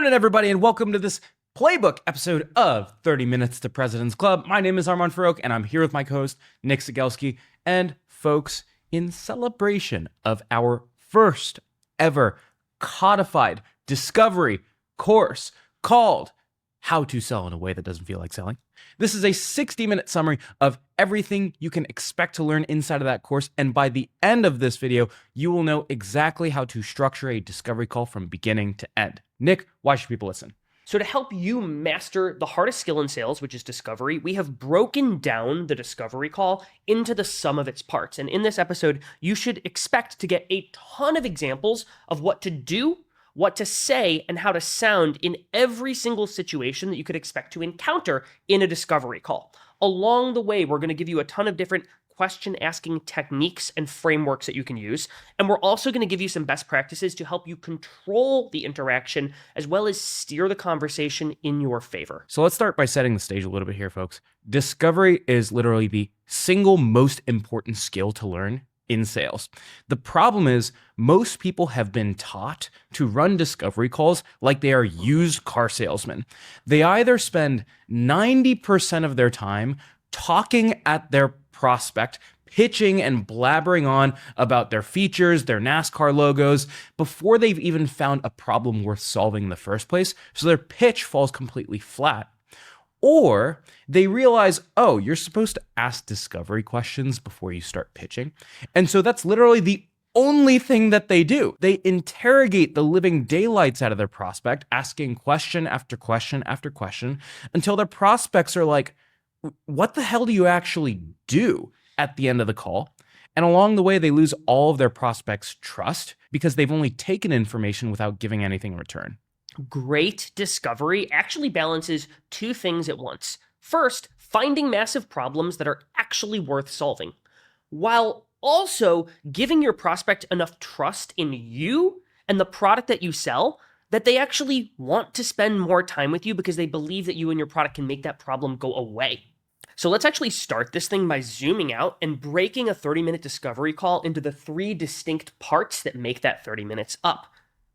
morning, everybody, and welcome to this playbook episode of 30 Minutes to President's Club. My name is Armand Farouk, and I'm here with my co-host, Nick Cegelski. And folks, in celebration of our first ever codified discovery course called How to Sell in a Way That Doesn't Feel Like Selling, this is a 60-minute summary of everything you can expect to learn inside of that course. And by the end of this video, you will know exactly how to structure a discovery call from beginning to end. Nick, why should people listen? So to help you master the hardest skill in sales, which is discovery, we have broken down the discovery call into the sum of its parts. And in this episode, you should expect to get a ton of examples of what to do, what to say, and how to sound in every single situation that you could expect to encounter in a discovery call. Along the way, we're going to give you a ton of different question-asking techniques and frameworks that you can use. And we're also going to give you some best practices to help you control the interaction as well as steer the conversation in your favor. So let's start by setting the stage a little bit here, folks. Discovery is literally the single most important skill to learn in sales. The problem is most people have been taught to run discovery calls like they are used car salesmen. They either spend 90% of their time talking at their prospect, pitching and blabbering on about their features, their NASCAR logos, before they've even found a problem worth solving in the first place, so their pitch falls completely flat. Or they realize, oh, you're supposed to ask discovery questions before you start pitching. And so that's literally the only thing that they do. They interrogate the living daylights out of their prospect, asking question after question after question, until their prospects are like, what the hell do you actually do at the end of the call? And along the way, they lose all of their prospects' trust because they've only taken information without giving anything in return. Great discovery actually balances two things at once. First, finding massive problems that are actually worth solving, while also giving your prospect enough trust in you and the product that you sell that they actually want to spend more time with you because they believe that you and your product can make that problem go away. So let's actually start this thing by zooming out and breaking a 30-minute discovery call into the three distinct parts that make that 30 minutes up.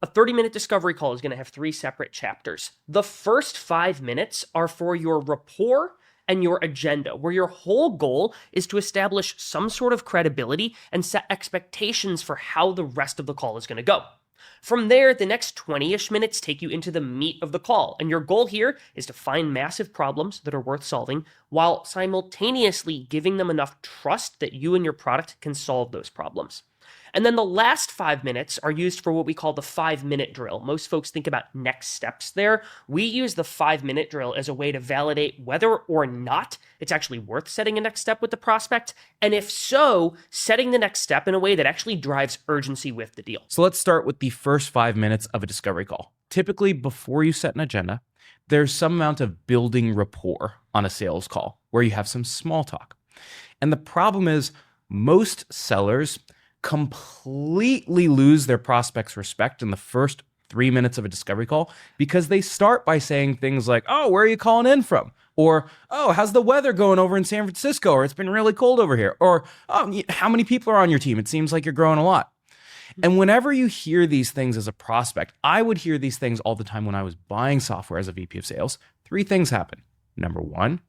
A 30-minute discovery call is going to have three separate chapters. The first 5 minutes are for your rapport and your agenda, where your whole goal is to establish some sort of credibility and set expectations for how the rest of the call is going to go. From there, the next 20-ish minutes take you into the meat of the call, and your goal here is to find massive problems that are worth solving while simultaneously giving them enough trust that you and your product can solve those problems. And then the last 5 minutes are used for what we call the 5-minute drill. Most folks think about next steps there. We use the 5-minute drill as a way to validate whether or not it's actually worth setting a next step with the prospect, and if so, setting the next step in a way that actually drives urgency with the deal. So let's start with the first 5 minutes of a discovery call. Typically, before you set an agenda, there's some amount of building rapport on a sales call where you have some small talk. And the problem is most sellers completely lose their prospects' respect in the first 3 minutes of a discovery call because they start by saying things like, oh, where are you calling in from? Or, oh, how's the weather going over in San Francisco? Or it's been really cold over here. Or, oh, how many people are on your team? It seems like you're growing a lot. And whenever you hear these things as a prospect, I would hear these things all the time when I was buying software as a VP of sales. 3 things happen. Number 1,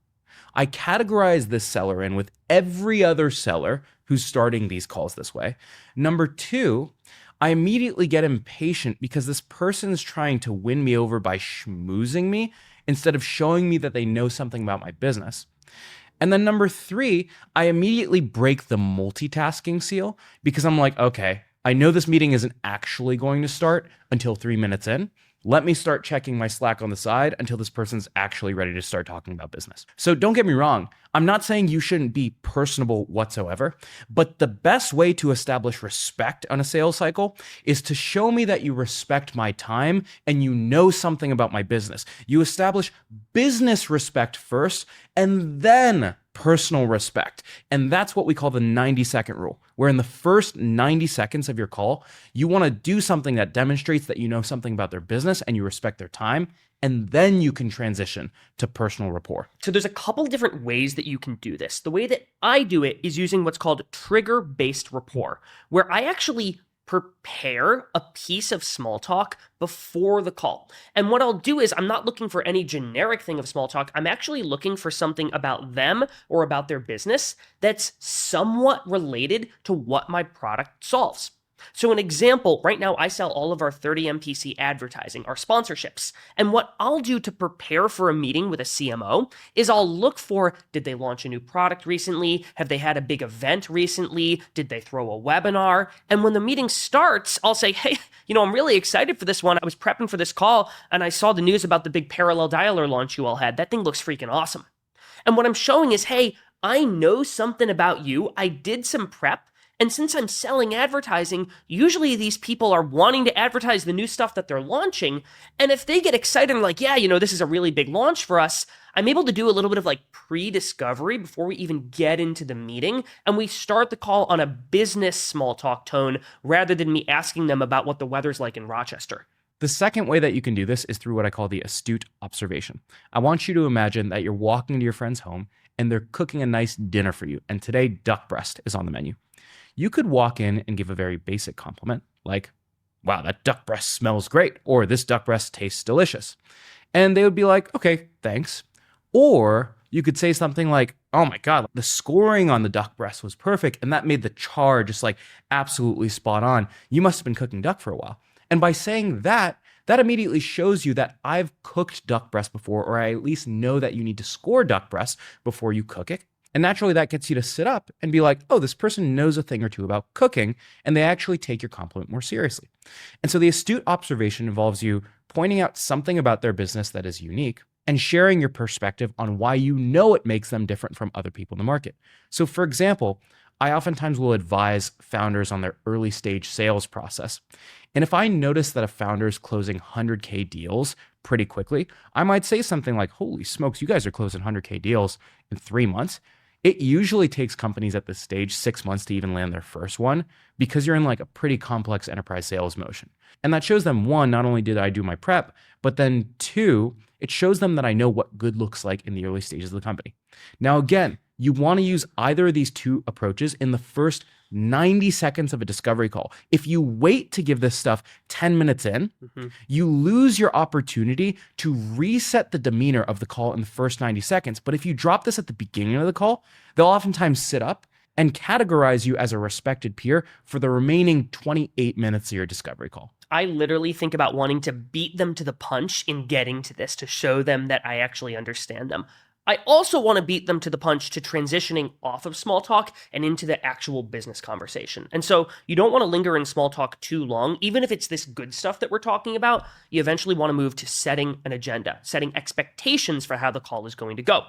I categorize this seller in with every other seller who's starting these calls this way. Number 2, I immediately get impatient because this person is trying to win me over by schmoozing me instead of showing me that they know something about my business. And then number 3, I immediately break the multitasking seal because I'm like, okay, I know this meeting isn't actually going to start until 3 minutes in. Let me start checking my Slack on the side until this person's actually ready to start talking about business. So don't get me wrong. I'm not saying you shouldn't be personable whatsoever, but the best way to establish respect on a sales cycle is to show me that you respect my time and you know something about my business. You establish business respect first and then personal respect. And that's what we call the 90-second rule, where in the first 90 seconds of your call, you want to do something that demonstrates that you know something about their business and you respect their time, and then you can transition to personal rapport. So there's a couple different ways that you can do this. The way that I do it is using what's called trigger-based rapport, where I actually prepare a piece of small talk before the call. And what I'll do is I'm not looking for any generic thing of small talk. I'm actually looking for something about them or about their business that's somewhat related to what my product solves. So an example, right now I sell all of our 30 MPC advertising, our sponsorships. And what I'll do to prepare for a meeting with a CMO is I'll look for, did they launch a new product recently? Have they had a big event recently? Did they throw a webinar? And when the meeting starts, I'll say, hey, I'm really excited for this one. I was prepping for this call and I saw the news about the big parallel dialer launch you all had. That thing looks freaking awesome. And what I'm showing is, hey, I know something about you. I did some prep. And since I'm selling advertising, usually these people are wanting to advertise the new stuff that they're launching. And if they get excited and like, yeah, this is a really big launch for us, I'm able to do a little bit of like pre-discovery before we even get into the meeting. And we start the call on a business small talk tone rather than me asking them about what the weather's like in Rochester. The second way that you can do this is through what I call the astute observation. I want you to imagine that you're walking into your friend's home and they're cooking a nice dinner for you. And today, duck breast is on the menu. You could walk in and give a very basic compliment like, wow, that duck breast smells great, or this duck breast tastes delicious. And they would be like, okay, thanks. Or you could say something like, oh my God, the scoring on the duck breast was perfect. And that made the char just like absolutely spot on. You must have been cooking duck for a while. And by saying that, that immediately shows you that I've cooked duck breast before, or I at least know that you need to score duck breast before you cook it. And naturally, that gets you to sit up and be like, oh, this person knows a thing or two about cooking, and they actually take your compliment more seriously. And so the astute observation involves you pointing out something about their business that is unique and sharing your perspective on why you know it makes them different from other people in the market. So for example, I oftentimes will advise founders on their early stage sales process. And if I notice that a founder is closing 100K deals pretty quickly, I might say something like, holy smokes, you guys are closing 100K deals in 3 months. It usually takes companies at this stage 6 months to even land their first one because you're in like a pretty complex enterprise sales motion. And that shows them, one, not only did I do my prep, but then two, it shows them that I know what good looks like in the early stages of the company. Now, again, you want to use either of these two approaches in the first 90 seconds of a discovery call. If you wait to give this stuff 10 minutes in, you lose your opportunity to reset the demeanor of the call in the first 90 seconds. But if you drop this at the beginning of the call, they'll oftentimes sit up and categorize you as a respected peer for the remaining 28 minutes of your discovery call. I literally think about wanting to beat them to the punch in getting to this to show them that I actually understand them. I also want to beat them to the punch to transitioning off of small talk and into the actual business conversation. And so you don't want to linger in small talk too long. Even if it's this good stuff that we're talking about, you eventually want to move to setting an agenda, setting expectations for how the call is going to go.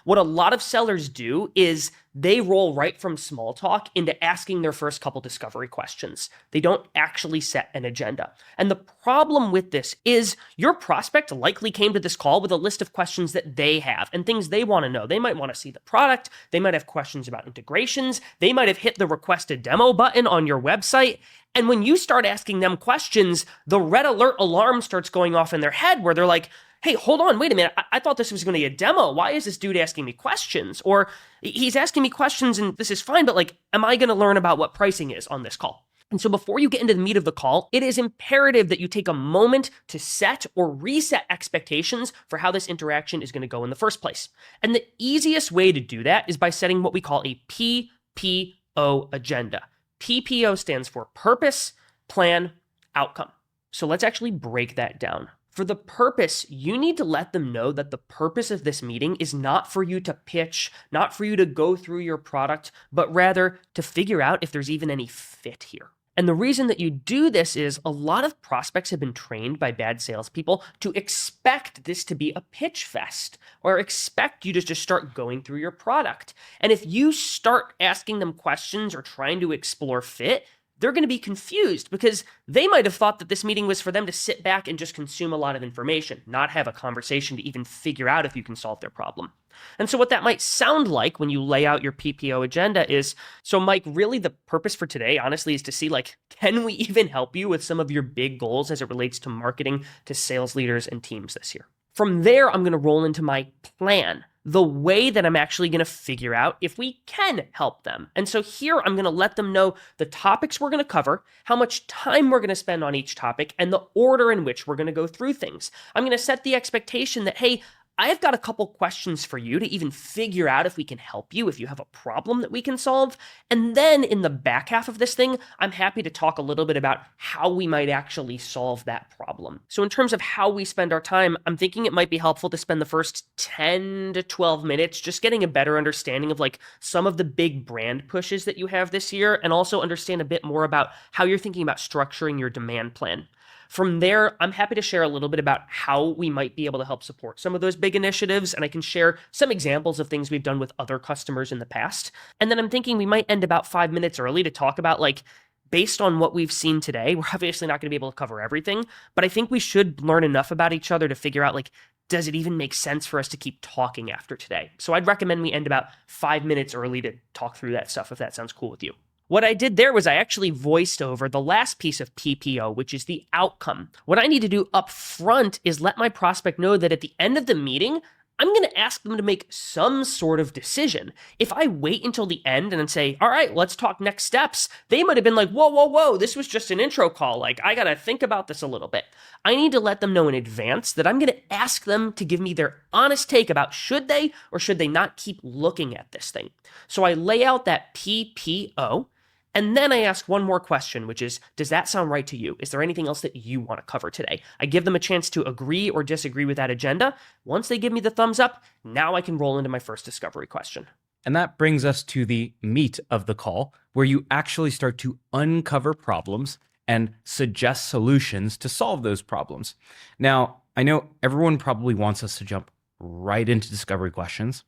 What a lot of sellers do is they roll right from small talk into asking their first couple discovery questions. They don't actually set an agenda. And the problem with this is your prospect likely came to this call with a list of questions that they have and things they want to know. They might want to see the product. They might have questions about integrations. They might have hit the request a demo button on your website. And when you start asking them questions, the red alert alarm starts going off in their head where they're like, hey, hold on, wait a minute. I thought this was going to be a demo. Why is this dude asking me questions? Or he's asking me questions and this is fine, but like, am I going to learn about what pricing is on this call? And so before you get into the meat of the call, it is imperative that you take a moment to set or reset expectations for how this interaction is going to go in the first place. And the easiest way to do that is by setting what we call a PPO agenda. PPO stands for purpose, plan, outcome. So let's actually break that down. For the purpose, you need to let them know that the purpose of this meeting is not for you to pitch, not for you to go through your product, but rather to figure out if there's even any fit here. And the reason that you do this is a lot of prospects have been trained by bad salespeople to expect this to be a pitch fest or expect you to just start going through your product. And if you start asking them questions or trying to explore fit, they're going to be confused because they might have thought that this meeting was for them to sit back and just consume a lot of information, not have a conversation to even figure out if you can solve their problem. And so what that might sound like when you lay out your PPO agenda is, so Mike, really the purpose for today, honestly, is to see like, can we even help you with some of your big goals as it relates to marketing to sales leaders and teams this year? From there, I'm going to roll into my plan. the way that I'm actually going to figure out if we can help them. And so here I'm going to let them know the topics we're going to cover, how much time we're going to spend on each topic, and the order in which we're going to go through things. I'm going to set the expectation that, hey, I've got a couple questions for you to even figure out if we can help you, if you have a problem that we can solve. And then in the back half of this thing, I'm happy to talk a little bit about how we might actually solve that problem. So in terms of how we spend our time, I'm thinking it might be helpful to spend the first 10 to 12 minutes just getting a better understanding of like some of the big brand pushes that you have this year, and also understand a bit more about how you're thinking about structuring your demand plan. From there, I'm happy to share a little bit about how we might be able to help support some of those big initiatives, and I can share some examples of things we've done with other customers in the past. And then I'm thinking we might end about 5 minutes early to talk about, like, based on what we've seen today, we're obviously not going to be able to cover everything, but I think we should learn enough about each other to figure out, like, does it even make sense for us to keep talking after today? So I'd recommend we end about 5 minutes early to talk through that stuff, if that sounds cool with you. What I did there was I actually voiced over the last piece of PPO, which is the outcome. What I need to do up front is let my prospect know that at the end of the meeting, I'm going to ask them to make some sort of decision. If I wait until the end and then say, all right, let's talk next steps, they might have been like, whoa, this was just an intro call. Like, I got to think about this a little bit. I need to let them know in advance that I'm going to ask them to give me their honest take about should they or should they not keep looking at this thing. So I lay out that PPO. And then I ask one more question, which is, does that sound right to you? Is there anything else that you want to cover today? I give them a chance to agree or disagree with that agenda. Once they give me the thumbs up, now I can roll into my first discovery question. And that brings us to the meat of the call, where you actually start to uncover problems and suggest solutions to solve those problems. Now, I know everyone probably wants us to jump right into discovery questions.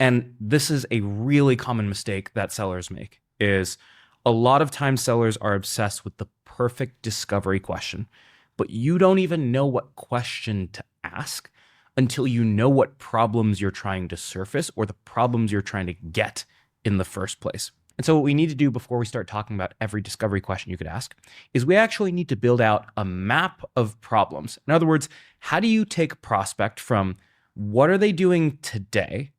And this is a really common mistake that sellers make, is a lot of times sellers are obsessed with the perfect discovery question, but you don't even know what question to ask until you know what problems you're trying to surface or the problems you're trying to get in the first place. And so what we need to do before we start talking about every discovery question you could ask is we actually need to build out a map of problems. In other words, how do you take a prospect from what are they doing today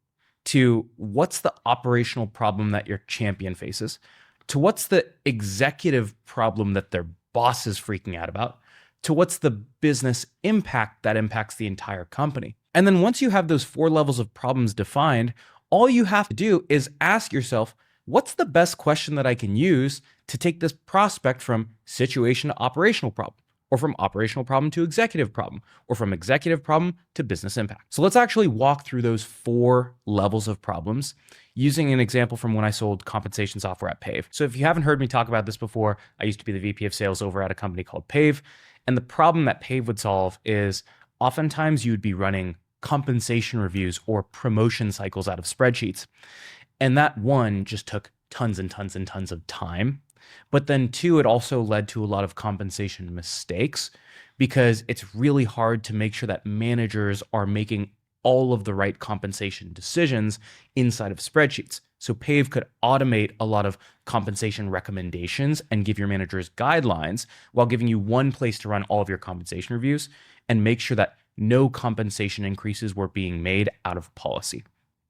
to what's the operational problem that your champion faces, to what's the executive problem that their boss is freaking out about, to what's the business impact that impacts the entire company. And then once you have those 4 levels of problems defined, all you have to do is ask yourself, what's the best question that I can use to take this prospect from situation to operational problem, or from operational problem to executive problem, or from executive problem to business impact. So let's actually walk through those 4 levels of problems using an example from when I sold compensation software at Pave. So if you haven't heard me talk about this before, I used to be the VP of sales over at a company called Pave. And the problem that Pave would solve is oftentimes you'd be running compensation reviews or promotion cycles out of spreadsheets. And that, one, just took tons and tons and tons of time. But then 2, it also led to a lot of compensation mistakes because it's really hard to make sure that managers are making all of the right compensation decisions inside of spreadsheets. So Pave could automate a lot of compensation recommendations and give your managers guidelines while giving you one place to run all of your compensation reviews and make sure that no compensation increases were being made out of policy.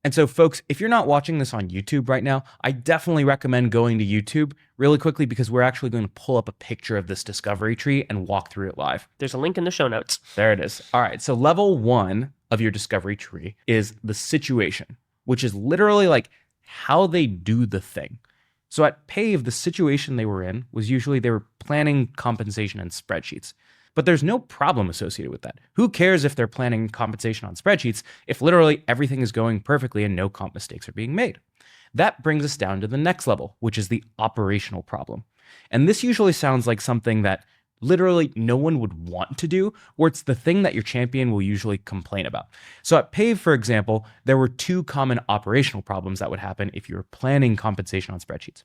And so folks, if you're not watching this on YouTube right now, I definitely recommend going to YouTube really quickly because we're actually going to pull up a picture of this discovery tree and walk through it live. There's a link in the show notes. There it is. All right. So level 1 of your discovery tree is the situation, which is literally like how they do the thing. So at Pave, the situation they were in was usually they were planning compensation in spreadsheets. But there's no problem associated with that. Who cares if they're planning compensation on spreadsheets if literally everything is going perfectly and no comp mistakes are being made? That brings us down to the next level, which is the operational problem. And this usually sounds like something that literally no one would want to do, or it's the thing that your champion will usually complain about. So at Pave, for example, there were 2 common operational problems that would happen if you were planning compensation on spreadsheets.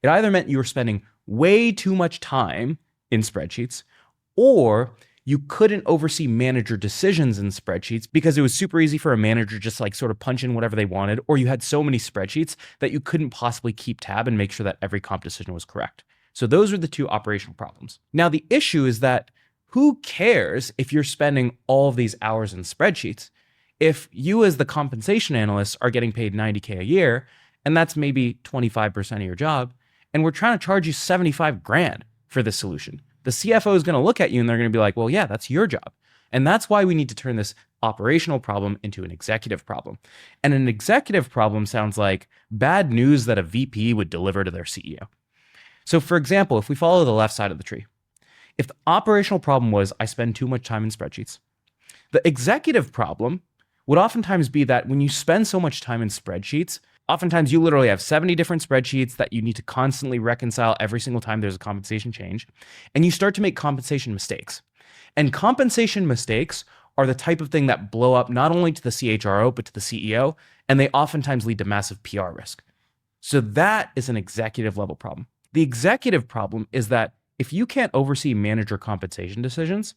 It either meant you were spending way too much time in spreadsheets, or you couldn't oversee manager decisions in spreadsheets because it was super easy for a manager just like sort of punch in whatever they wanted, or you had so many spreadsheets that you couldn't possibly keep tab and make sure that every comp decision was correct. So those are the 2 operational problems. Now, the issue is that who cares if you're spending all of these hours in spreadsheets If you as the compensation analyst are getting paid 90K a year, and that's maybe 25% of your job, and we're trying to charge you 75 grand for this solution, the CFO is going to look at you and they're going to be like, well, yeah, that's your job. And that's why we need to turn this operational problem into an executive problem. And an executive problem sounds like bad news that a VP would deliver to their CEO. So for example, if we follow the left side of the tree, if the operational problem was I spend too much time in spreadsheets, the executive problem would oftentimes be that when you spend so much time in spreadsheets, oftentimes you literally have 70 different spreadsheets that you need to constantly reconcile every single time there's a compensation change, and you start to make compensation mistakes. And compensation mistakes are the type of thing that blow up not only to the CHRO, but to the CEO, and they oftentimes lead to massive PR risk. So that is an executive level problem. The executive problem is that if you can't oversee manager compensation decisions,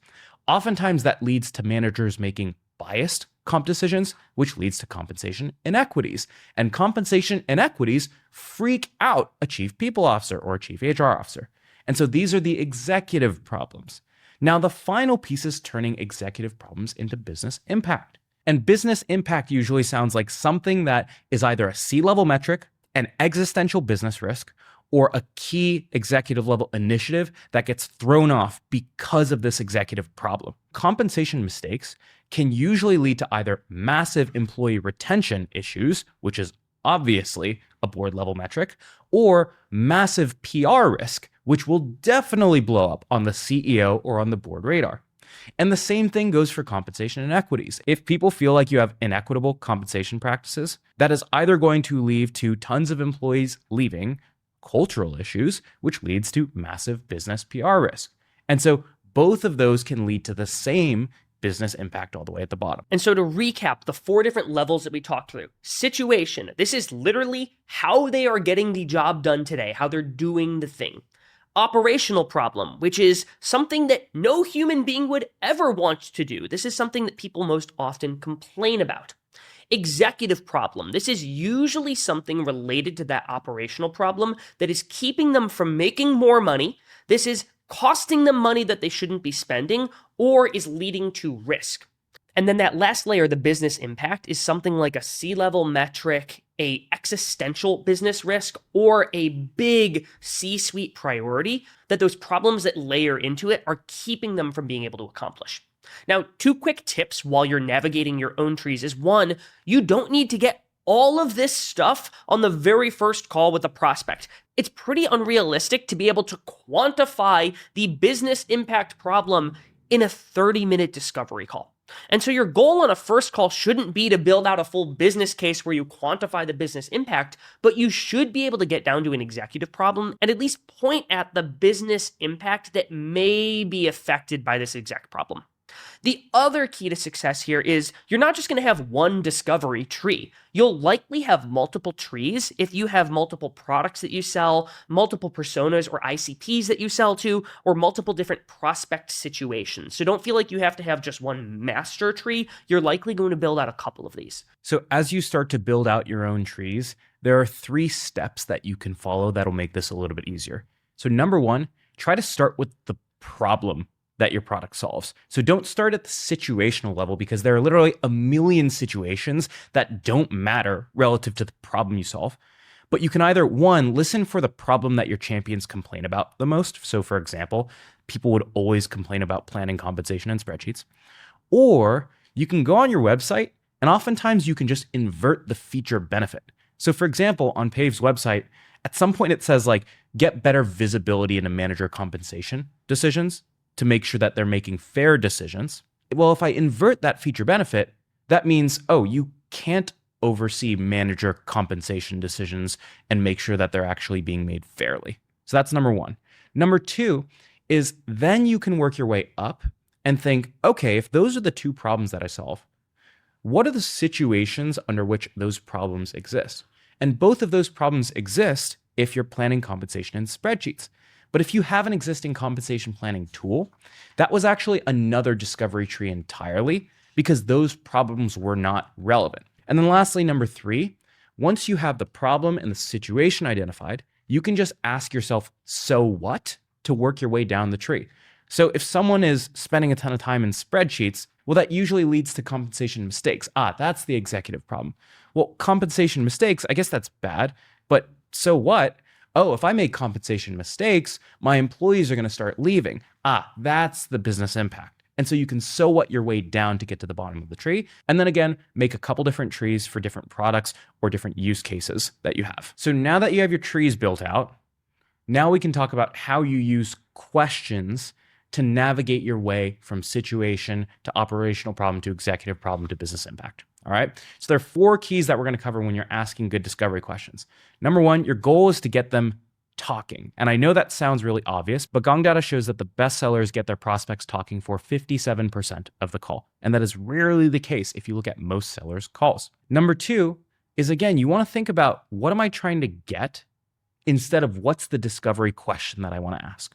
oftentimes that leads to managers making biased comp decisions, which leads to compensation inequities. And compensation inequities freak out a chief people officer or a chief HR officer. And so these are the executive problems. Now, the final piece is turning executive problems into business impact. And business impact usually sounds like something that is either a C-level metric, an existential business risk, or a key executive level initiative that gets thrown off because of this executive problem. Compensation mistakes can usually lead to either massive employee retention issues, which is obviously a board level metric, or massive PR risk, which will definitely blow up on the CEO or on the board radar. And the same thing goes for compensation inequities. If people feel like you have inequitable compensation practices, that is either going to lead to tons of employees leaving, cultural issues, which leads to massive business PR risk. And so both of those can lead to the same business impact all the way at the bottom. And so to recap the 4 different levels that we talked through: situation, this is literally how they are getting the job done today, how they're doing the thing. Operational problem, which is something that no human being would ever want to do. This is something that people most often complain about. Executive problem. This is usually something related to that operational problem that is keeping them from making more money. This is costing them money that they shouldn't be spending, or is leading to risk. And then that last layer, the business impact, is something like a C-level metric, a existential business risk, or a big C-suite priority that those problems that layer into it are keeping them from being able to accomplish. Now, 2 quick tips while you're navigating your own trees is: 1, you don't need to get all of this stuff on the very first call with a prospect. It's pretty unrealistic to be able to quantify the business impact problem in a 30-minute discovery call. And so your goal on a first call shouldn't be to build out a full business case where you quantify the business impact, but you should be able to get down to an executive problem and at least point at the business impact that may be affected by this exec problem. The other key to success here is you're not just going to have one discovery tree. You'll likely have multiple trees if you have multiple products that you sell, multiple personas or ICPs that you sell to, or multiple different prospect situations. So don't feel like you have to have just one master tree. You're likely going to build out a couple of these. So as you start to build out your own trees, there are 3 steps that you can follow that'll make this a little bit easier. So number 1, try to start with the problem that your product solves. So don't start at the situational level, because there are literally a million situations that don't matter relative to the problem you solve. But you can either, 1, listen for the problem that your champions complain about the most. So for example, people would always complain about planning compensation in spreadsheets. Or you can go on your website and oftentimes you can just invert the feature benefit. So for example, on Pave's website, at some point it says like, get better visibility into manager compensation decisions to make sure that they're making fair decisions. Well, if I invert that feature benefit, that means, oh, you can't oversee manager compensation decisions and make sure that they're actually being made fairly. So that's number 1. Number 2 is then you can work your way up and think, okay, if those are the 2 problems that I solve, what are the situations under which those problems exist? And both of those problems exist if you're planning compensation in spreadsheets. But if you have an existing compensation planning tool, that was actually another discovery tree entirely, because those problems were not relevant. And then lastly, number 3, once you have the problem and the situation identified, you can just ask yourself, so what, to work your way down the tree. So if someone is spending a ton of time in spreadsheets, well, that usually leads to compensation mistakes. That's the executive problem. Well, compensation mistakes, I guess that's bad, but so what? Oh, if I make compensation mistakes, my employees are going to start leaving. That's the business impact. And so you can so what your way down to get to the bottom of the tree. And then again, make a couple different trees for different products or different use cases that you have. So now that you have your trees built out, now we can talk about how you use questions to navigate your way from situation to operational problem to executive problem to business impact. All right. So there are 4 keys that we're going to cover when you're asking good discovery questions. Number 1, your goal is to get them talking. And I know that sounds really obvious, but Gong data shows that the best sellers get their prospects talking for 57% of the call. And that is rarely the case if you look at most sellers' calls. Number 2 is, again, you want to think about what am I trying to get instead of what's the discovery question that I want to ask.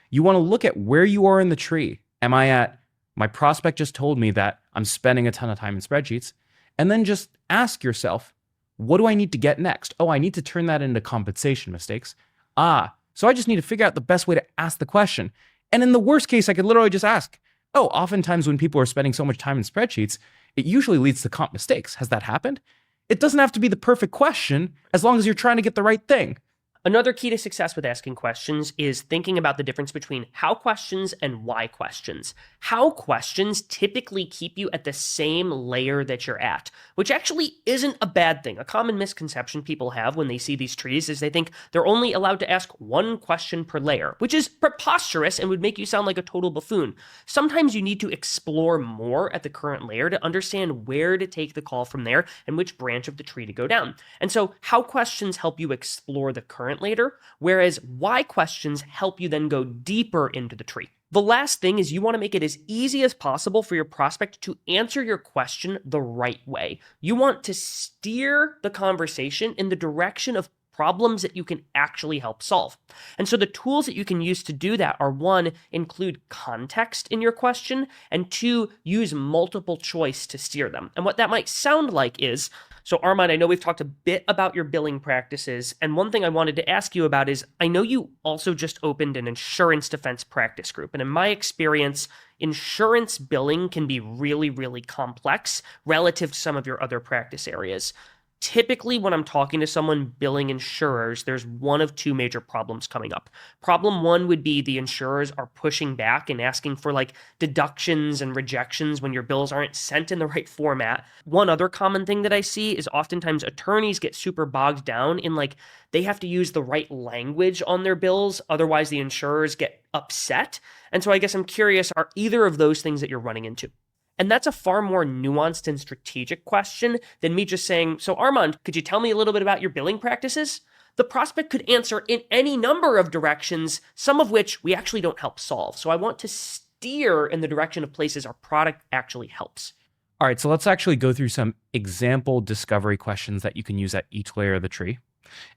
You want to look at where you are in the tree. Am I at, my prospect just told me that I'm spending a ton of time in spreadsheets, and then just ask yourself, what do I need to get next? Oh, I need to turn that into compensation mistakes. So I just need to figure out the best way to ask the question. And in the worst case, I could literally just ask, oh, oftentimes when people are spending so much time in spreadsheets, it usually leads to comp mistakes. Has that happened? It doesn't have to be the perfect question as long as you're trying to get the right thing. Another key to success with asking questions is thinking about the difference between how questions and why questions. How questions typically keep you at the same layer that you're at, which actually isn't a bad thing. A common misconception people have when they see these trees is they think they're only allowed to ask one question per layer, which is preposterous and would make you sound like a total buffoon. Sometimes you need to explore more at the current layer to understand where to take the call from there and which branch of the tree to go down. And so how questions help you explore the current later, whereas why questions help you then go deeper into the tree. The last thing is you want to make it as easy as possible for your prospect to answer your question the right way. You want to steer the conversation in the direction of problems that you can actually help solve. And so the tools that you can use to do that are 1, include context in your question, and 2, use multiple choice to steer them. And what that might sound like is, so Armand, I know we've talked a bit about your billing practices, and one thing I wanted to ask you about is, I know you also just opened an insurance defense practice group, and in my experience, insurance billing can be really, really complex relative to some of your other practice areas. Typically, when I'm talking to someone billing insurers, there's one of 2 major problems coming up. Problem 1 would be the insurers are pushing back and asking for like deductions and rejections when your bills aren't sent in the right format. One other common thing that I see is oftentimes attorneys get super bogged down in like they have to use the right language on their bills, otherwise the insurers get upset. And so I guess I'm curious, are either of those things that you're running into? And that's a far more nuanced and strategic question than me just saying, so Armand, could you tell me a little bit about your billing practices? The prospect could answer in any number of directions, some of which we actually don't help solve. So I want to steer in the direction of places our product actually helps. All right, so let's actually go through some example discovery questions that you can use at each layer of the tree.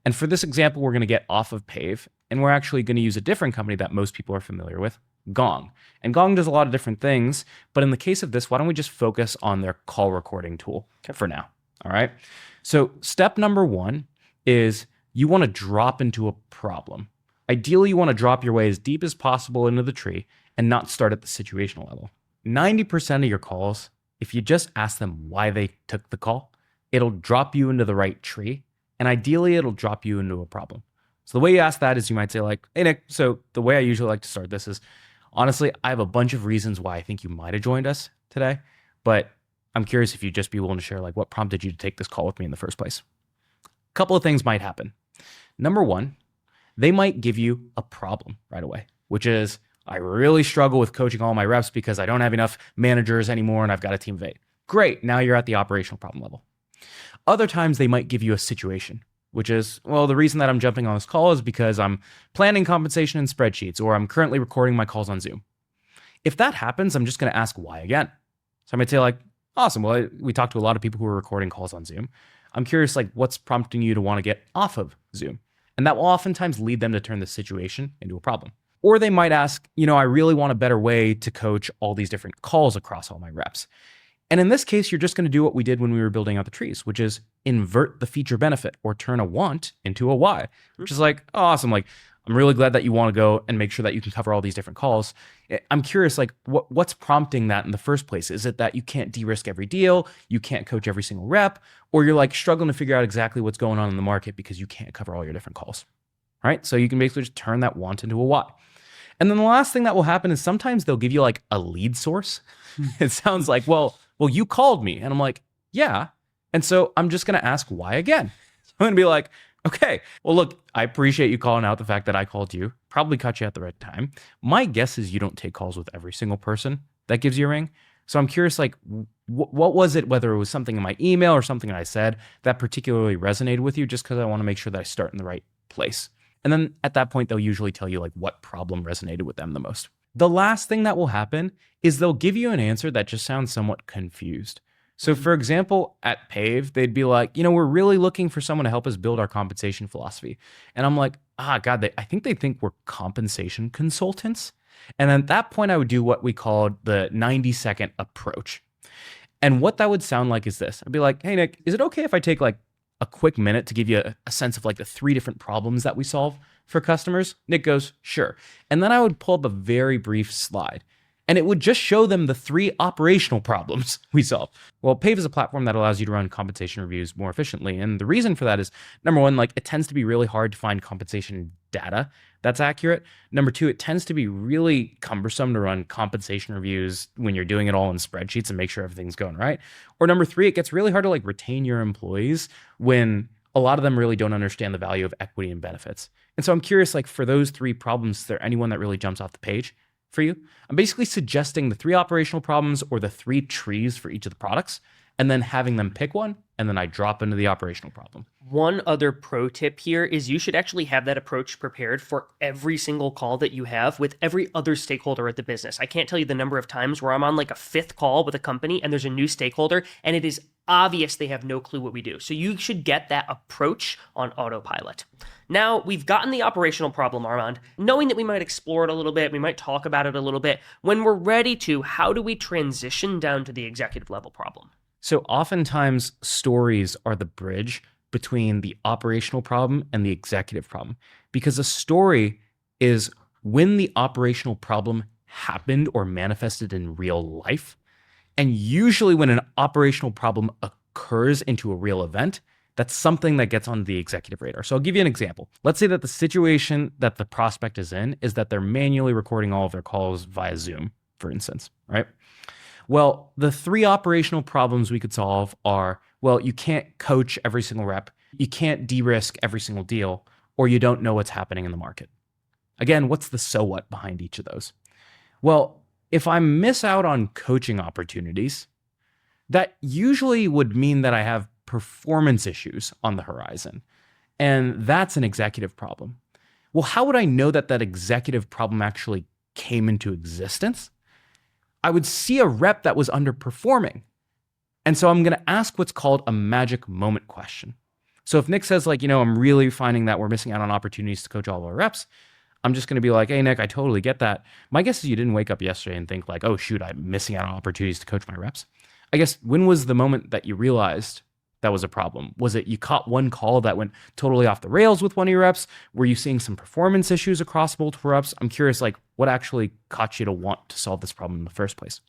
And for this example, we're going to get off of Pave, and we're actually going to use a different company that most people are familiar with, Gong. And Gong does a lot of different things, but in the case of this, why don't we just focus on their call recording tool for now, all right? So step number 1 is you want to drop into a problem. Ideally, you want to drop your way as deep as possible into the tree and not start at the situational level. 90% of your calls, if you just ask them why they took the call, it'll drop you into the right tree, and ideally, it'll drop you into a problem. So the way you ask that is you might say like, hey, Nick, so the way I usually like to start this is, honestly, I have a bunch of reasons why I think you might have joined us today, but I'm curious if you'd just be willing to share like what prompted you to take this call with me in the first place. A couple of things might happen. Number 1, they might give you a problem right away, which is, I really struggle with coaching all my reps because I don't have enough managers anymore and I've got a team of 8. Great, now you're at the operational problem level. Other times they might give you a situation, which is, well, the reason that I'm jumping on this call is because I'm planning compensation in spreadsheets, or I'm currently recording my calls on Zoom. If that happens, I'm just going to ask why again. So I might say like, awesome, well, we talked to a lot of people who are recording calls on Zoom. I'm curious, like, what's prompting you to want to get off of Zoom? And that will oftentimes lead them to turn the situation into a problem. Or they might ask, I really want a better way to coach all these different calls across all my reps. And in this case, you're just going to do what we did when we were building out the trees, which is invert the feature benefit or turn a want into a why, which is like, oh, awesome. Like, I'm really glad that you want to go and make sure that you can cover all these different calls. I'm curious, like, what's prompting that in the first place? Is it that you can't de-risk every deal, you can't coach every single rep, or you're like struggling to figure out exactly what's going on in the market because you can't cover all your different calls, right? So you can basically just turn that want into a why. And then the last thing that will happen is sometimes they'll give you like a lead source. It sounds like, well, you called me. And I'm like, yeah. And so I'm just going to ask why again. I'm going to be like, okay, well, look, I appreciate you calling out the fact that I called you, probably caught you at the right time. My guess is you don't take calls with every single person that gives you a ring. So I'm curious, like, what was it, whether it was something in my email or something that I said that particularly resonated with you, just because I want to make sure that I start in the right place. And then at that point, they'll usually tell you like what problem resonated with them the most. The last thing that will happen is they'll give you an answer that just sounds somewhat confused. So for example, at Pave, they'd be like, we're really looking for someone to help us build our compensation philosophy. And I'm like, God, I think they think we're compensation consultants. And at that point, I would do what we called the 90-second approach. And what that would sound like is this. I'd be like, hey, Nick, is it okay if I take like a quick minute to give you a sense of like the 3 different problems that we solve for customers? Nick goes, sure. And then I would pull up a very brief slide and it would just show them the 3 operational problems we solve. Well, Pave is a platform that allows you to run compensation reviews more efficiently. And the reason for that is, number one, like it tends to be really hard to find compensation data that's accurate. Number 2, it tends to be really cumbersome to run compensation reviews when you're doing it all in spreadsheets and make sure everything's going right. Or number 3, it gets really hard to like retain your employees when a lot of them really don't understand the value of equity and benefits. And so I'm curious, like for those 3 problems, is there anyone that really jumps off the page for you? I'm basically suggesting the 3 operational problems or the 3 trees for each of the products, and then having them pick one, and then I drop into the operational problem. One other pro tip here is you should actually have that approach prepared for every single call that you have with every other stakeholder at the business. I can't tell you the number of times where I'm on like a 5th call with a company and there's a new stakeholder and it is obvious they have no clue what we do. So you should get that approach on autopilot. Now, we've gotten the operational problem, Armand, knowing that we might explore it a little bit, we might talk about it a little bit. When we're ready to, how do we transition down to the executive level problem? So oftentimes stories are the bridge between the operational problem and the executive problem, because a story is when the operational problem happened or manifested in real life. And usually when an operational problem occurs into a real event, that's something that gets on the executive radar. So I'll give you an example. Let's say that the situation that the prospect is in is that they're manually recording all of their calls via Zoom, for instance, right? Well, the 3 operational problems we could solve are, well, you can't coach every single rep, you can't de-risk every single deal, or you don't know what's happening in the market. Again, what's the so what behind each of those? Well, if I miss out on coaching opportunities, that usually would mean that I have performance issues on the horizon. And that's an executive problem. Well, how would I know that that executive problem actually came into existence? I would see a rep that was underperforming. And so I'm going to ask what's called a magic moment question. So if Nick says like, I'm really finding that we're missing out on opportunities to coach all of our reps, I'm just going to be like, hey, Nick, I totally get that. My guess is you didn't wake up yesterday and think like, oh, shoot, I'm missing out on opportunities to coach my reps. I guess when was the moment that you realized that was a problem? Was it you caught one call that went totally off the rails with one of your reps? Were you seeing some performance issues across multiple reps? I'm curious, like what actually caught you to want to solve this problem in the first place?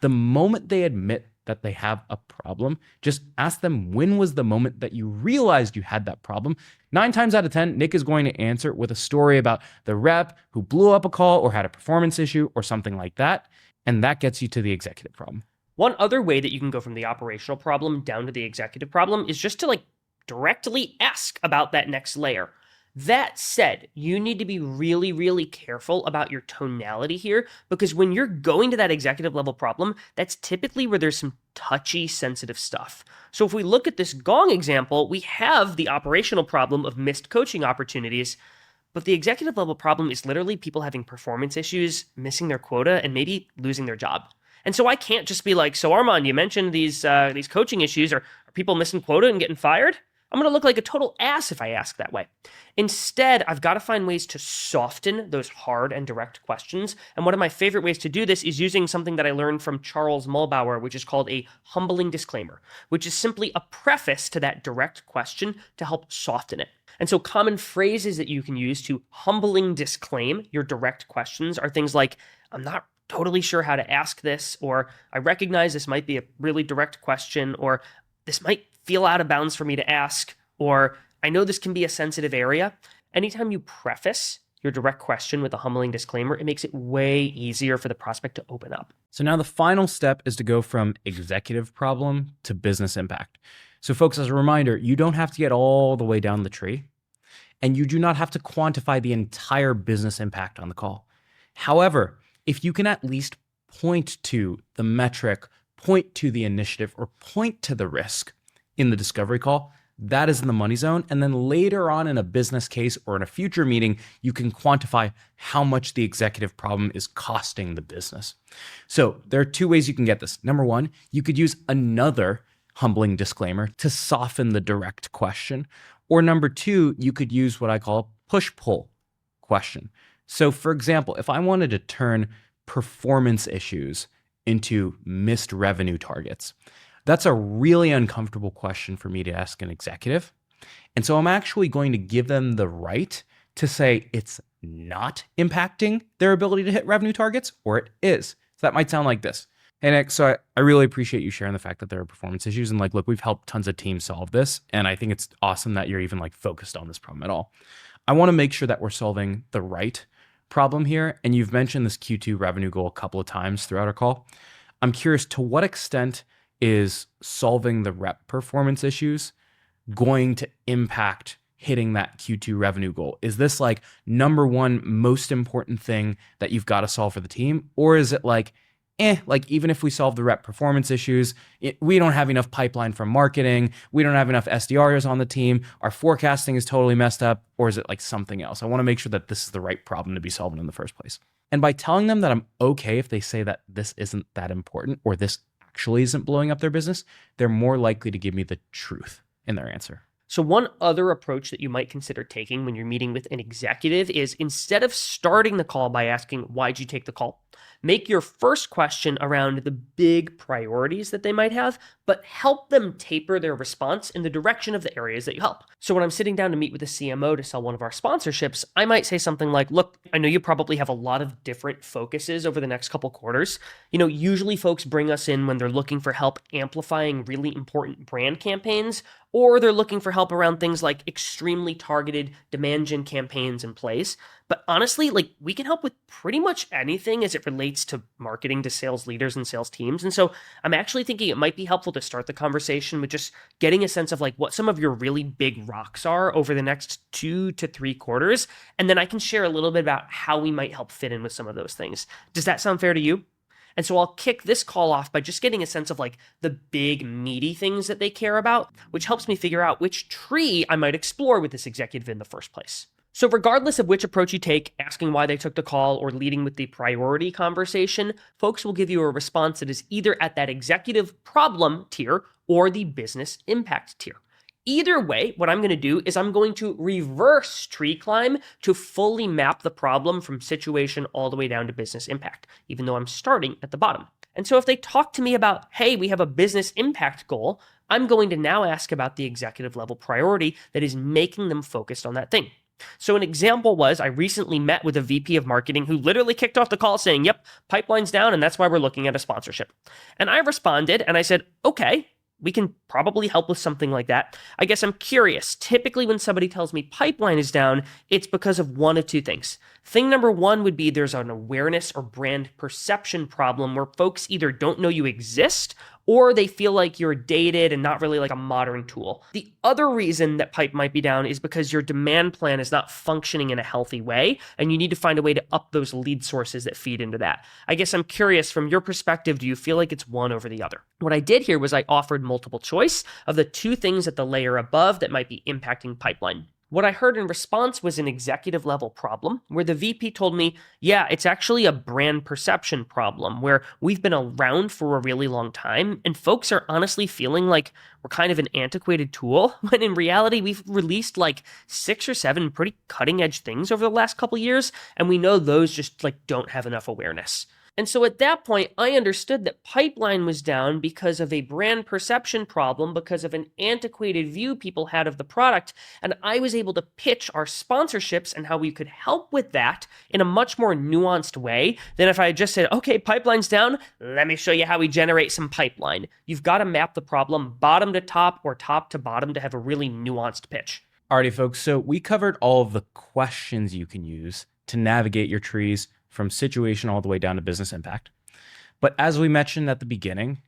The moment they admit that they have a problem, just ask them, when was the moment that you realized you had that problem? 9 times out of 10, Nick is going to answer with a story about the rep who blew up a call or had a performance issue or something like that. And that gets you to the executive problem. One other way that you can go from the operational problem down to the executive problem is just to directly ask about that next layer. That said, you need to be really, really careful about your tonality here, because when you're going to that executive level problem, that's typically where there's some touchy, sensitive stuff. So if we look at this gong example, we have the operational problem of missed coaching opportunities, but the executive level problem is literally people having performance issues, missing their quota, and maybe losing their job. And so I can't just be like, so Armand, you mentioned these coaching issues. Are people missing quota and getting fired? I'm going to look like a total ass if I ask that way. Instead, I've got to find ways to soften those hard and direct questions. And one of my favorite ways to do this is using something that I learned from Charles Mulbauer, which is called a humbling disclaimer, which is simply a preface to that direct question to help soften it. And so common phrases that you can use to humbling disclaim your direct questions are things like, I'm not totally sure how to ask this, or I recognize this might be a really direct question, or this might feel out of bounds for me to ask, or I know this can be a sensitive area. Anytime you preface your direct question with a humbling disclaimer, it makes it way easier for the prospect to open up. So now the final step is to go from executive problem to business impact. So folks, as a reminder, you don't have to get all the way down the tree, and you do not have to quantify the entire business impact on the call. However, if you can at least point to the metric, point to the initiative, or point to the risk in the discovery call, that is in the money zone. And then later on in a business case or in a future meeting, you can quantify how much the executive problem is costing the business. So there are two ways you can get this. Number one, you could use another humbling disclaimer to soften the direct question. Or number two, you could use what I call a push-pull question. So for example, if I wanted to turn performance issues into missed revenue targets, that's a really uncomfortable question for me to ask an executive. And so I'm actually going to give them the right to say it's not impacting their ability to hit revenue targets, or it is. So that might sound like this. Hey, Nick, so I really appreciate you sharing the fact that there are performance issues. And look, we've helped tons of teams solve this. And I think it's awesome that you're even focused on this problem at all. I want to make sure that we're solving the right problem here. And you've mentioned this Q2 revenue goal a couple of times throughout our call. I'm curious, to what extent is solving the rep performance issues going to impact hitting that Q2 revenue goal? Is this number one most important thing that you've got to solve for the team? Or is it even if we solve the rep performance issues, we don't have enough pipeline from marketing, we don't have enough SDRs on the team, our forecasting is totally messed up, or is it something else? I want to make sure that this is the right problem to be solving in the first place. And by telling them that I'm okay if they say that this isn't that important, or this actually isn't blowing up their business, they're more likely to give me the truth in their answer. So one other approach that you might consider taking when you're meeting with an executive is, instead of starting the call by asking, why'd you take the call? Make your first question around the big priorities that they might have, but help them taper their response in the direction of the areas that you help. So when I'm sitting down to meet with a CMO to sell one of our sponsorships, I might say something like, look, I know you probably have a lot of different focuses over the next couple quarters. Usually folks bring us in when they're looking for help amplifying really important brand campaigns, or they're looking for help around things like extremely targeted demand gen campaigns in place. But honestly, we can help with pretty much anything as it relates to marketing to sales leaders and sales teams. And so I'm actually thinking it might be helpful to start the conversation with just getting a sense of what some of your really big rocks are over the next 2 to 3 quarters. And then I can share a little bit about how we might help fit in with some of those things. Does that sound fair to you? And so I'll kick this call off by just getting a sense of the big meaty things that they care about, which helps me figure out which tree I might explore with this executive in the first place. So regardless of which approach you take, asking why they took the call or leading with the priority conversation, folks will give you a response that is either at that executive problem tier or the business impact tier. Either way, what I'm going to do is I'm going to reverse tree climb to fully map the problem from situation all the way down to business impact, even though I'm starting at the bottom. And so if they talk to me about, hey, we have a business impact goal, I'm going to now ask about the executive level priority that is making them focused on that thing. So an example was, I recently met with a VP of marketing who literally kicked off the call saying, yep, pipeline's down, and that's why we're looking at a sponsorship. And I responded and I said, okay, we can probably help with something like that. I guess I'm curious. Typically, when somebody tells me pipeline is down, it's because of one of two things. Thing number one would be there's an awareness or brand perception problem where folks either don't know you exist or they feel like you're dated and not really a modern tool. The other reason that pipe might be down is because your demand plan is not functioning in a healthy way, and you need to find a way to up those lead sources that feed into that. I guess I'm curious, from your perspective, do you feel like it's one over the other? What I did here was I offered multiple choice of the two things at the layer above that might be impacting pipeline. What I heard in response was an executive level problem where the VP told me, yeah, it's actually a brand perception problem where we've been around for a really long time and folks are honestly feeling like we're kind of an antiquated tool, when in reality we've released 6 or 7 pretty cutting edge things over the last couple years, and we know those just don't have enough awareness. And so at that point, I understood that pipeline was down because of a brand perception problem, because of an antiquated view people had of the product. And I was able to pitch our sponsorships and how we could help with that in a much more nuanced way than if I had just said, okay, pipeline's down, let me show you how we generate some pipeline. You've got to map the problem bottom to top or top to bottom to have a really nuanced pitch. Alrighty, folks. So we covered all of the questions you can use to navigate your trees from situation all the way down to business impact. But as we mentioned at the beginning,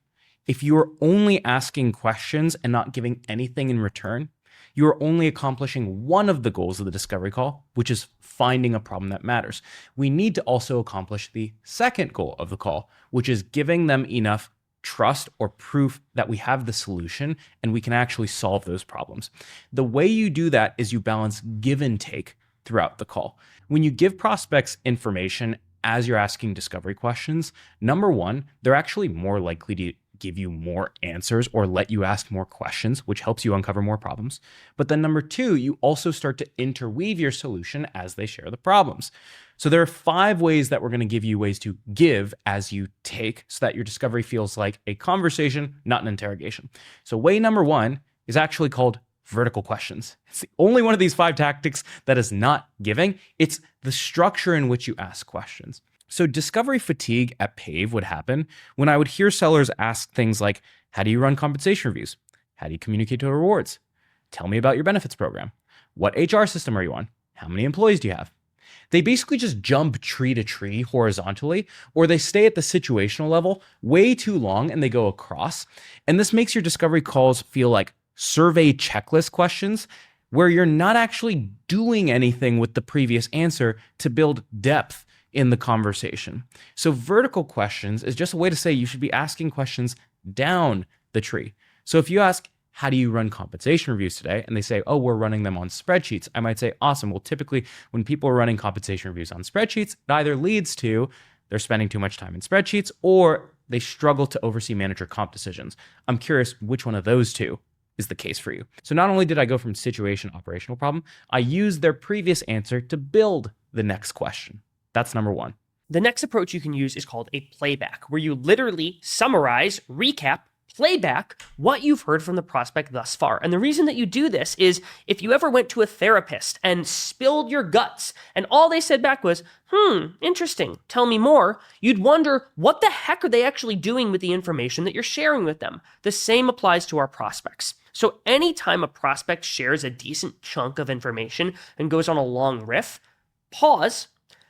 if you are only asking questions and not giving anything in return, you are only accomplishing one of the goals of the discovery call, which is finding a problem that matters. We need to also accomplish the second goal of the call, which is giving them enough trust or proof that we have the solution and we can actually solve those problems. The way you do that is you balance give and take throughout the call. When you give prospects information as you're asking discovery questions, number one, they're actually more likely to give you more answers or let you ask more questions, which helps you uncover more problems. But then number two, you also start to interweave your solution as they share the problems. So there are 5 ways that we're going to give you ways to give as you take so that your discovery feels like a conversation, not an interrogation. So way number 1 is actually called vertical questions. It's the only one of these 5 tactics that is not giving. It's the structure in which you ask questions. So discovery fatigue at PAVE would happen when I would hear sellers ask things like, how do you run compensation reviews? How do you communicate to rewards? Tell me about your benefits program. What HR system are you on? How many employees do you have? They basically just jump tree to tree horizontally, or they stay at the situational level way too long and they go across. And this makes your discovery calls feel like survey checklist questions where you're not actually doing anything with the previous answer to build depth in the conversation. So vertical questions is just a way to say you should be asking questions down the tree. So if you ask, how do you run compensation reviews today? And they say, oh, we're running them on spreadsheets. I might say, awesome. Well, typically when people are running compensation reviews on spreadsheets, it either leads to they're spending too much time in spreadsheets or they struggle to oversee manager comp decisions. I'm curious which one of those two is the case for you. So not only did I go from situation operational problem, I used their previous answer to build the next question. That's number 1. The next approach you can use is called a playback, where you literally summarize, recap, playback what you've heard from the prospect thus far. And the reason that you do this is if you ever went to a therapist and spilled your guts and all they said back was, interesting, tell me more, you'd wonder what the heck are they actually doing with the information that you're sharing with them? The same applies to our prospects. So anytime a prospect shares a decent chunk of information and goes on a long riff, pause,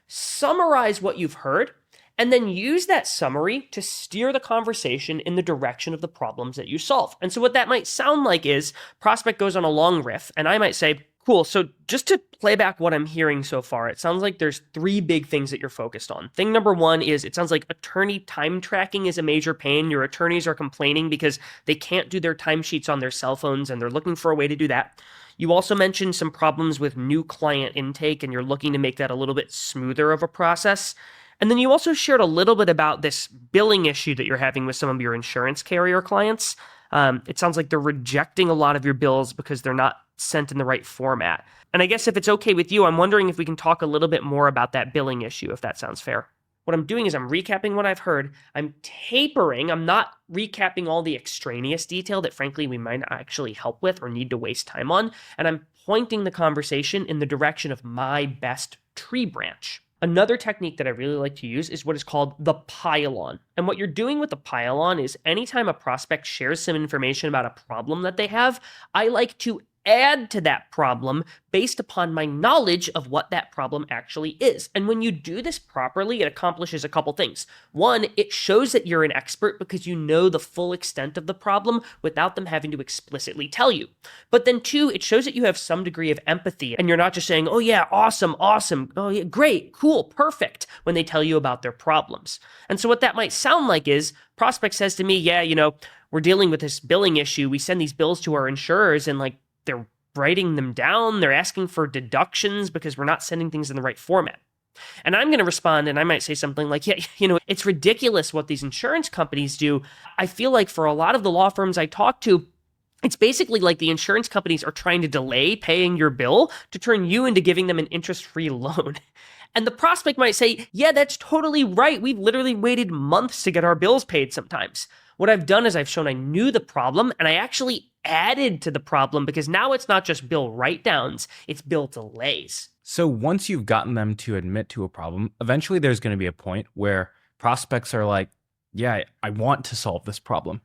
summarize what you've heard, and then use that summary to steer the conversation in the direction of the problems that you solve. And so what that might sound like is prospect goes on a long riff, and I might say, cool, so just to play back what I'm hearing so far, it sounds like there's 3 big things that you're focused on. Thing number 1 is it sounds like attorney time tracking is a major pain. Your attorneys are complaining because they can't do their timesheets on their cell phones, and they're looking for a way to do that. You also mentioned some problems with new client intake, and you're looking to make that a little bit smoother of a process. And then you also shared a little bit about this billing issue that you're having with some of your insurance carrier clients. It sounds like they're rejecting a lot of your bills because they're not sent in the right format. And I guess if it's okay with you, I'm wondering if we can talk a little bit more about that billing issue, if that sounds fair. What I'm doing is I'm recapping what I've heard. I'm tapering. I'm not recapping all the extraneous detail that frankly we might not actually help with or need to waste time on. And I'm pointing the conversation in the direction of my best tree branch. Another technique that I really like to use is what is called the pile-on. And what you're doing with the pile-on is anytime a prospect shares some information about a problem that they have, I like to add to that problem based upon my knowledge of what that problem actually is. And when you do this properly, it accomplishes a couple things. 1, it shows that you're an expert because you know the full extent of the problem without them having to explicitly tell you. But then 2, it shows that you have some degree of empathy and you're not just saying, oh yeah, awesome, oh yeah, great, cool, perfect, when they tell you about their problems. And so what that might sound like is, prospect says to me, yeah, we're dealing with this billing issue. We send these bills to our insurers and they're writing them down. They're asking for deductions because we're not sending things in the right format. And I'm going to respond and I might say something like, yeah, it's ridiculous what these insurance companies do. I feel like for a lot of the law firms I talk to, It's basically like the insurance companies are trying to delay paying your bill to turn you into giving them an interest-free loan. And the prospect might say, yeah, that's totally right. We've literally waited months to get our bills paid sometimes. What I've done is I've shown I knew the problem and I actually added to the problem because now it's not just bill write-downs, it's bill delays. So once you've gotten them to admit to a problem, eventually there's going to be a point where prospects are like, yeah, I want to solve this problem.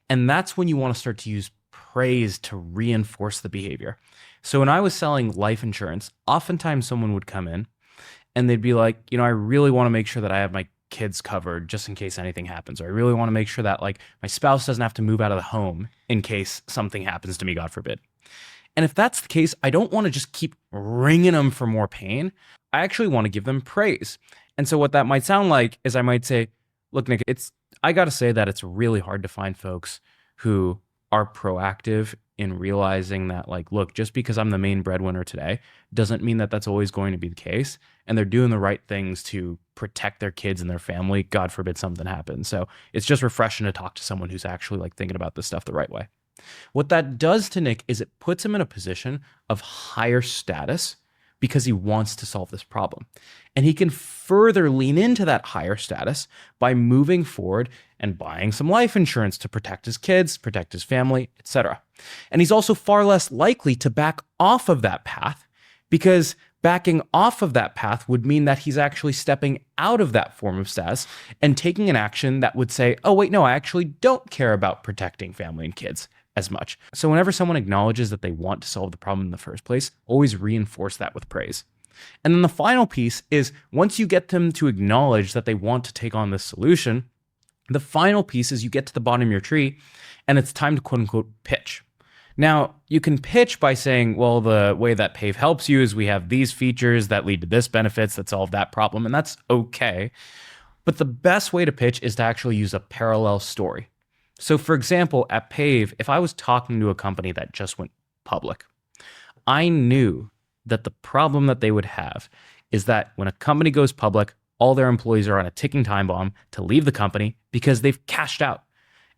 And that's when you want to start to use praise to reinforce the behavior. So when I was selling life insurance, oftentimes someone would come in and they'd be like, I really want to make sure that I have my kids covered just in case anything happens. Or I really want to make sure that like my spouse doesn't have to move out of the home in case something happens to me, God forbid. And if that's the case, I don't want to just keep ringing them for more pain. I actually want to give them praise. And so what that might sound like is I might say, look, Nick, I got to say that it's really hard to find folks who are proactive in realizing that, like, look, just because I'm the main breadwinner today doesn't mean that that's always going to be the case. And they're doing the right things to protect their kids and their family. God forbid something happens. So it's just refreshing to talk to someone who's actually like thinking about this stuff the right way. What that does to Nick is it puts him in a position of higher status because he wants to solve this problem. And he can further lean into that higher status by moving forward and buying some life insurance to protect his kids, protect his family, etc. And he's also far less likely to back off of that path because backing off of that path would mean that he's actually stepping out of that form of status and taking an action that would say, oh, wait, no, I actually don't care about protecting family and kids as much. So whenever someone acknowledges that they want to solve the problem in the first place, always reinforce that with praise. And then the final piece is once you get them to acknowledge that they want to take on this solution, the final piece is you get to the bottom of your tree and it's time to quote unquote pitch. Now, you can pitch by saying, well, the way that PAVE helps you is we have these features that lead to this benefits that solve that problem, and that's okay. But the best way to pitch is to actually use a parallel story. So for example, at PAVE, if I was talking to a company that just went public, I knew that the problem that they would have is that when a company goes public, all their employees are on a ticking time bomb to leave the company because they've cashed out.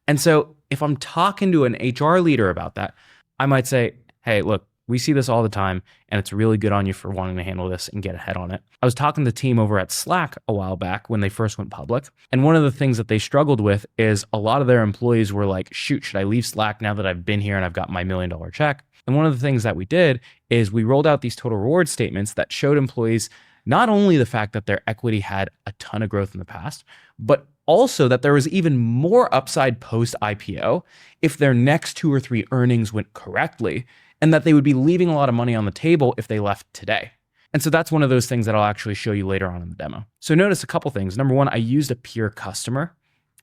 And so if I'm talking to an HR leader about that, I might say, hey, look, we see this all the time, and it's really good on you for wanting to handle this and get ahead on it. I was talking to the team over at Slack a while back when they first went public, and one of the things that they struggled with is a lot of their employees were like, shoot, should I leave Slack now that I've been here and I've got my $1 million check? And one of the things that we did is we rolled out these total reward statements that showed employees not only the fact that their equity had a ton of growth in the past, but also that there was even more upside post IPO if their next 2 or 3 earnings went correctly, and that they would be leaving a lot of money on the table if they left today. And so that's one of those things that I'll actually show you later on in the demo. So notice a couple things. Number one, I used a peer customer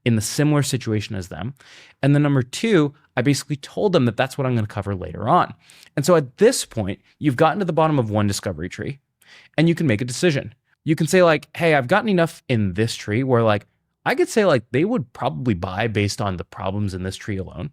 in the similar situation as them. And then number two, I basically told them that that's what I'm going to cover later on. And so at this point, you've gotten to the bottom of one discovery tree and you can make a decision. You can say like, hey, I've gotten enough in this tree where like, I could say like they would probably buy based on the problems in this tree alone.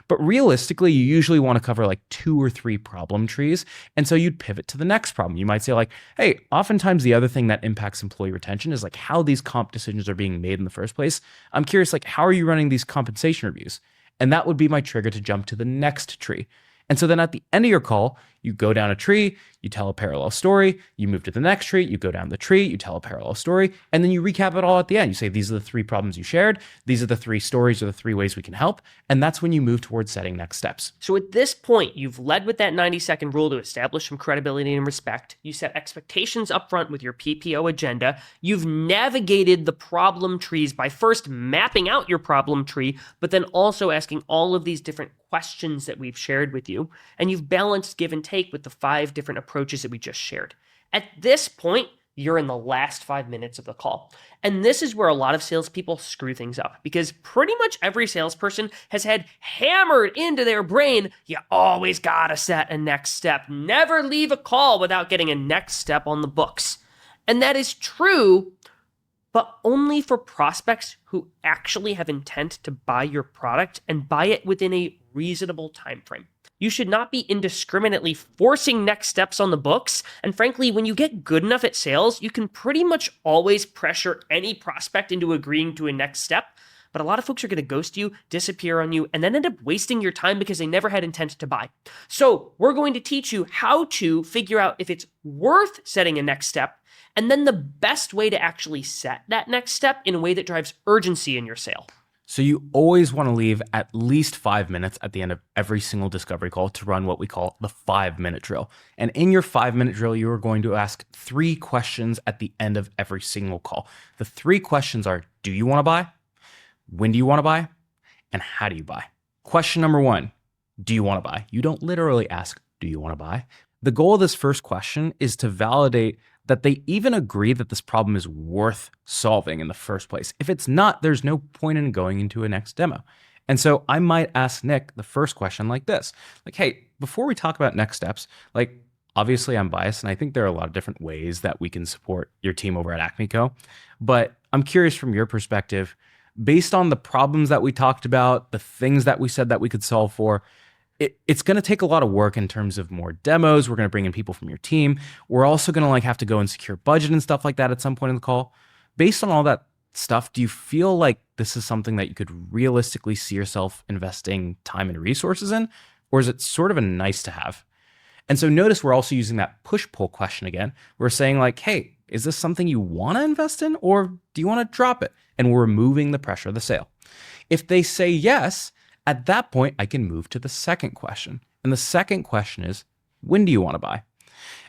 But realistically, you usually want to cover like 2 or 3 problem trees. And so you'd pivot to the next problem. You might say like, hey, oftentimes the other thing that impacts employee retention is like how these comp decisions are being made in the first place. I'm curious, like, how are you running these compensation reviews? And that would be my trigger to jump to the next tree. And so then at the end of your call, you go down a tree, you tell a parallel story, you move to the next tree, you go down the tree, you tell a parallel story, and then you recap it all at the end. You say, these are the 3 problems you shared. These are the 3 stories or the 3 ways we can help. And that's when you move towards setting next steps. So at this point, you've led with that 90-second rule to establish some credibility and respect. You set expectations up front with your PPO agenda. You've navigated the problem trees by first mapping out your problem tree, but then also asking all of these different questions that we've shared with you. And you've balanced give and take with the 5 different approaches that we just shared. At this point, you're in the last 5 minutes of the call. And this is where a lot of salespeople screw things up because pretty much every salesperson has had hammered into their brain, you always gotta set a next step. Never leave a call without getting a next step on the books. And that is true, but only for prospects who actually have intent to buy your product and buy it within a reasonable time frame. You should not be indiscriminately forcing next steps on the books. And frankly, when you get good enough at sales, you can pretty much always pressure any prospect into agreeing to a next step. but a lot of folks are going to ghost you, disappear on you, and then end up wasting your time because they never had intent to buy. So we're going to teach you how to figure out if it's worth setting a next step, and then the best way to actually set that next step in a way that drives urgency in your sale. So you always want to leave at least 5 minutes at the end of every single discovery call to run what we call the 5-minute drill. And in your 5-minute drill, you are going to ask 3 questions at the end of every single call. The 3 questions are, do you want to buy? When do you want to buy? And how do you buy? Question number 1, do you want to buy? You don't literally ask, do you want to buy? The goal of this first question is to validate that they even agree that this problem is worth solving in the first place. If it's not, there's no point in going into a next demo. And so I might ask Nick the first question like this, like, hey, before we talk about next steps, like, obviously I'm biased and I think there are a lot of different ways that we can support your team over at Acme Co. But I'm curious from your perspective, based on the problems that we talked about, the things that we said that we could solve for, it's going to take a lot of work in terms of more demos. We're going to bring in people from your team. We're also going to have to go and secure budget and stuff like that at some point in the call. Based on all that stuff, do you feel like this is something that you could realistically see yourself investing time and resources in? Or is it sort of a nice to have? And so notice we're also using that push-pull question again. We're saying like, hey, is this something you want to invest in or do you want to drop it? And we're removing the pressure of the sale. If they say yes, at that point, I can move to the second question. And the second question is, when do you want to buy?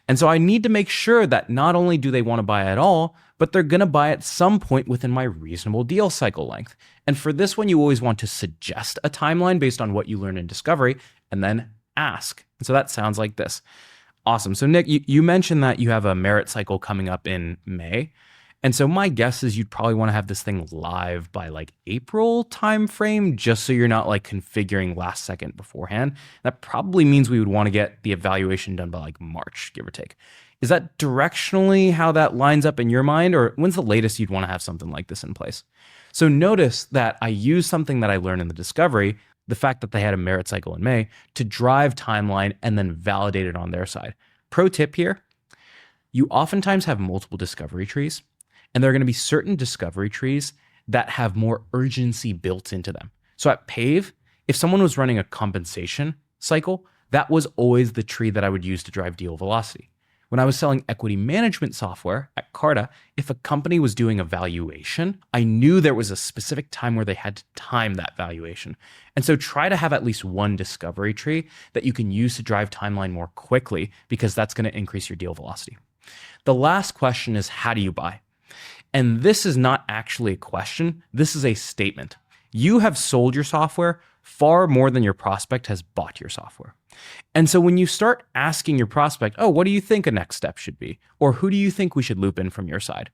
And so I need to make sure that not only do they want to buy at all, but they're going to buy at some point within my reasonable deal cycle length. And for this one, you always want to suggest a timeline based on what you learn in discovery and then ask. And so that sounds like this. Awesome. So Nick, you mentioned that you have a merit cycle coming up in May. And so my guess is you'd probably want to have this thing live by like April timeframe, just so you're not like configuring last second beforehand. That probably means we would want to get the evaluation done by like March, give or take. Is that directionally how that lines up in your mind? Or when's the latest you'd want to have something like this in place? So notice that I use something that I learned in the discovery, the fact that they had a merit cycle in May, to drive timeline and then validate it on their side. Pro tip here, you oftentimes have multiple discovery trees. And there are going to be certain discovery trees that have more urgency built into them. So at Pave, if someone was running a compensation cycle, that was always the tree that I would use to drive deal velocity. When I was selling equity management software at Carta, if a company was doing a valuation, I knew there was a specific time where they had to time that valuation. And so try to have at least one discovery tree that you can use to drive timeline more quickly, because that's going to increase your deal velocity. The last question is, how do you buy? And this is not actually a question. This is a statement. You have sold your software far more than your prospect has bought your software. And so when you start asking your prospect, oh, what do you think a next step should be? Or who do you think we should loop in from your side?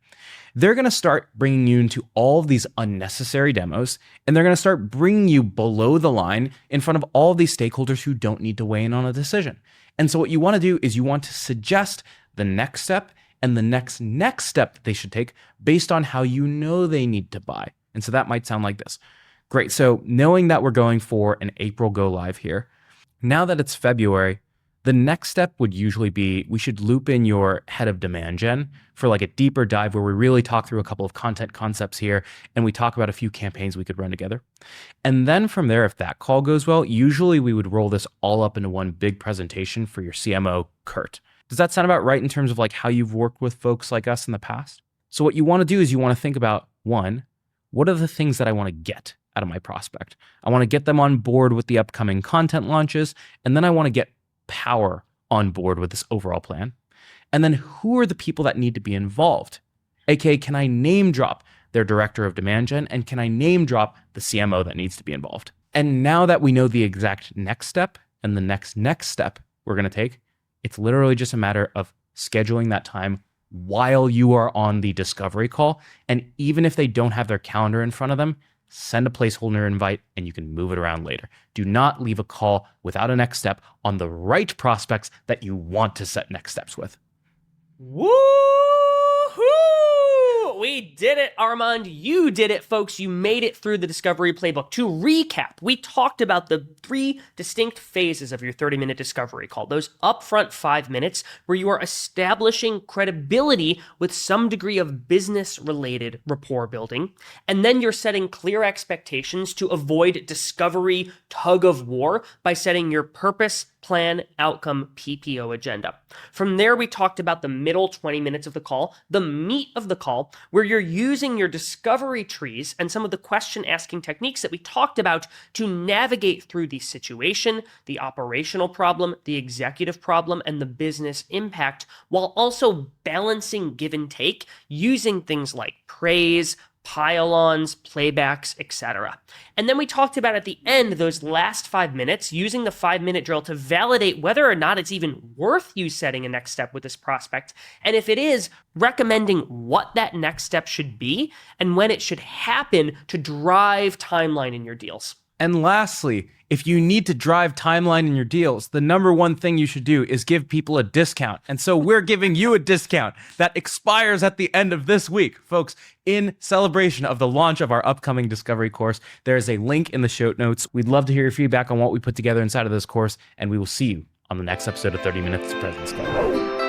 They're going to start bringing you into all of these unnecessary demos, and they're going to start bringing you below the line in front of all of these stakeholders who don't need to weigh in on a decision. And so what you want to do is you want to suggest the next step and the next step that they should take based on how you know they need to buy. And so that might sound like this. Great. So knowing that we're going for an April go live here, now that it's February, the next step would usually be we should loop in your head of demand gen for like a deeper dive where we really talk through a couple of content concepts here and we talk about a few campaigns we could run together. And then from there, if that call goes well, usually we would roll this all up into one big presentation for your CMO, Kurt. Does that sound about right in terms of like how you've worked with folks like us in the past? So what you want to do is you want to think about, one, what are the things that I want to get out of my prospect? I want to get them on board with the upcoming content launches, and then I want to get power on board with this overall plan. And then who are the people that need to be involved? AKA, can I name drop their director of demand gen, and can I name drop the CMO that needs to be involved? And now that we know the exact next step and the next step we're going to take, it's literally just a matter of scheduling that time while you are on the discovery call. And even if they don't have their calendar in front of them, send a placeholder invite and you can move it around later. Do not leave a call without a next step on the right prospects that you want to set next steps with. Woo-hoo! We did it, Armand. You did it, folks. You made it through the Discovery Playbook. To recap, we talked about the 3 distinct phases of your 30-minute discovery call. Those upfront 5 minutes where you are establishing credibility with some degree of business-related rapport building. And then you're setting clear expectations to avoid discovery tug of war by setting your purpose, plan, outcome, PPO agenda. From there, we talked about the middle 20 minutes of the call, the meat of the call, where you're using your discovery trees and some of the question asking techniques that we talked about to navigate through the situation, the operational problem, the executive problem, and the business impact, while also balancing give and take using things like praise, pile-ons, playbacks, etc. And then we talked about at the end, those last 5 minutes, using the 5-minute drill to validate whether or not it's even worth you setting a next step with this prospect. And if it is, recommending what that next step should be and when it should happen to drive timeline in your deals. And lastly, if you need to drive timeline in your deals, the number one thing you should do is give people a discount. And so we're giving you a discount that expires at the end of this week. Folks, in celebration of the launch of our upcoming Discovery course, there is a link in the show notes. We'd love to hear your feedback on what we put together inside of this course, and we will see you on the next episode of 30 Minutes to President's Club.